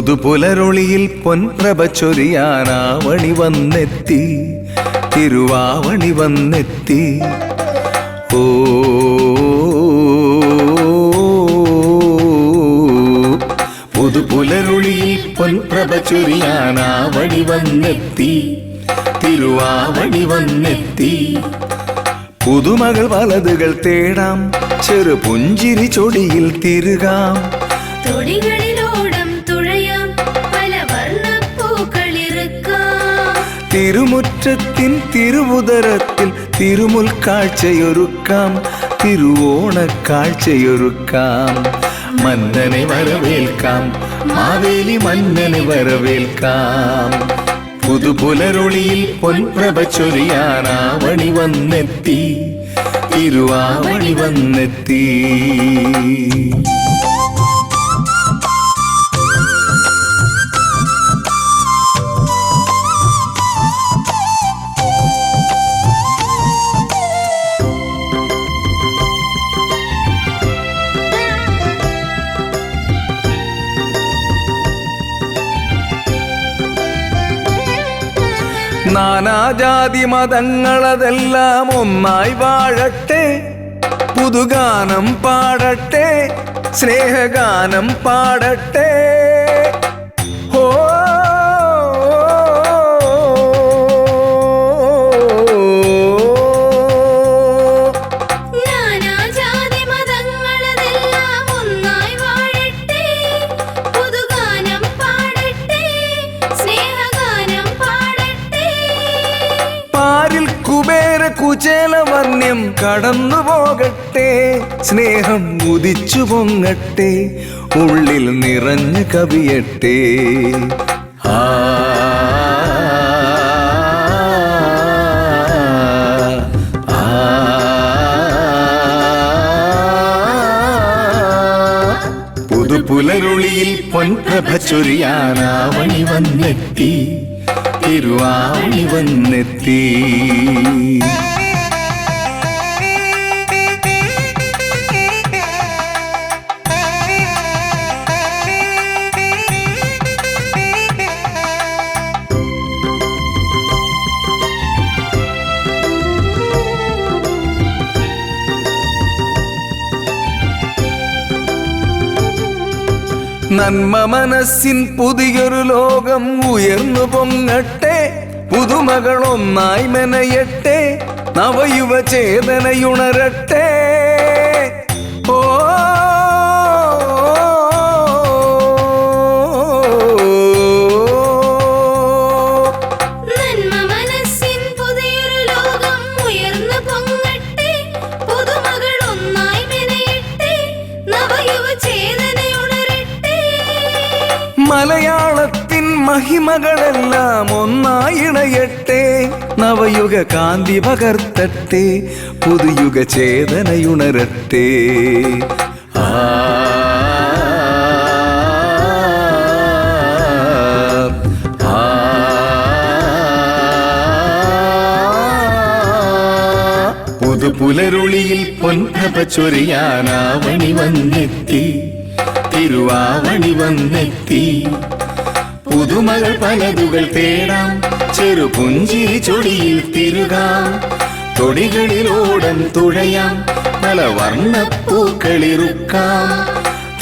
പുതുപുലരൊളിയിൽ പൊൻപ്രഭ ചൊരിയാനാവണി വന്നെത്തി, തിരുവാവണി വന്നെത്തി. ഓ പുതുപുലരൊളിയിൽ പൊൻപ്രഭ ചൊരിയാനാവണി വന്നെത്തി, തിരുവാവണി വന്നെത്തി. പുതുമകൾ വലതുകൾ തേടാം, ചെറു പുഞ്ചിരി ചൊടിയിൽ തിരുകാം. തിരുമുറ്റത്തിൻ തിരുവുദരത്തിൽ തിരുമുൽ കാഴ്ചയൊരുക്കാം, തിരുവോണക്കാഴ്ചയൊരുക്കാം. മന്നനെ വരവേൽക്കാം, മാവേലി മന്നനെ വരവേൽക്കാം. പുതുപുലരൊളിയിൽ പൊൻപ്രഭ ചൊരിയാനാവണി വന്നെത്തി, തിരുവാവണി വന്നെത്തി. നാനാജാതി മതങ്ങളതെല്ലാം ഒന്നായി വാഴട്ടെ, പുതുഗാനം പാടട്ടെ, സ്നേഹഗാനം പാടട്ടെ. ഓ കുചേലവർണ്ണ്യം കടന്നു പോകട്ടെ, സ്നേഹം ഉദിച്ചു പൊങ്ങട്ടെ, ഉള്ളിൽ നിറഞ്ഞു കവിയട്ടെ. ആ പുതുപുലരൊളിയിൽ പൊൻപ്രഭ ചൊരിയാനാവണി വന്നെത്തി, തിരുവാവണി വന്നെത്തി. നന്മ മനസ്സിൻ പുതിയൊരു ലോകം ഉയർന്നു പൊങ്ങട്ടെ, പുതുമകൾ ഒന്നായി മെനയട്ടെ, നവയുവ ചേതനയുണരട്ടെ. ഓ മലയാളത്തിൻ മഹിമകളെല്ലാം ഒന്നായിണയട്ടെ, നവയുഗ കാന്തി പകർത്തട്ടെ, പുതുയുഗ ചേതനയുണരട്ടെ. ആ പുതുപുലരൊളിയിൽ പൊൻപ്രഭ ചൊരിയാനാവണി വന്നെത്തി, തിരുവാവണി വന്നെത്തി. പുതുമകൾ പലതുകൾ തേടാം, ചെറു പുഞ്ചിരി ചൊടിയിൽ തിരുകാം. തൊടികളിലോടം തുഴയാം, പല വർണ്ണപ്പൂക്കളിറുക്കാം.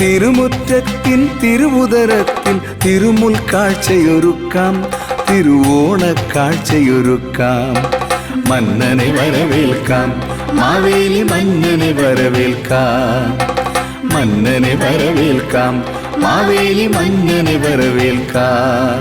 തിരുമുറ്റത്തിൻ തിരുവുദരത്തിൽ തിരുമുൽ കാഴ്ചയൊരുക്കാം, തിരുവോണക്കാഴ്ചയൊരുക്കാം. മന്നനെ വരവേൽക്കാം, മാവേലി മന്നനെ വരവേൽക്കാം. മന്നനെ വരവേൽക്കാം, മാവേലി മന്നനെ വരവേൽക്കാം.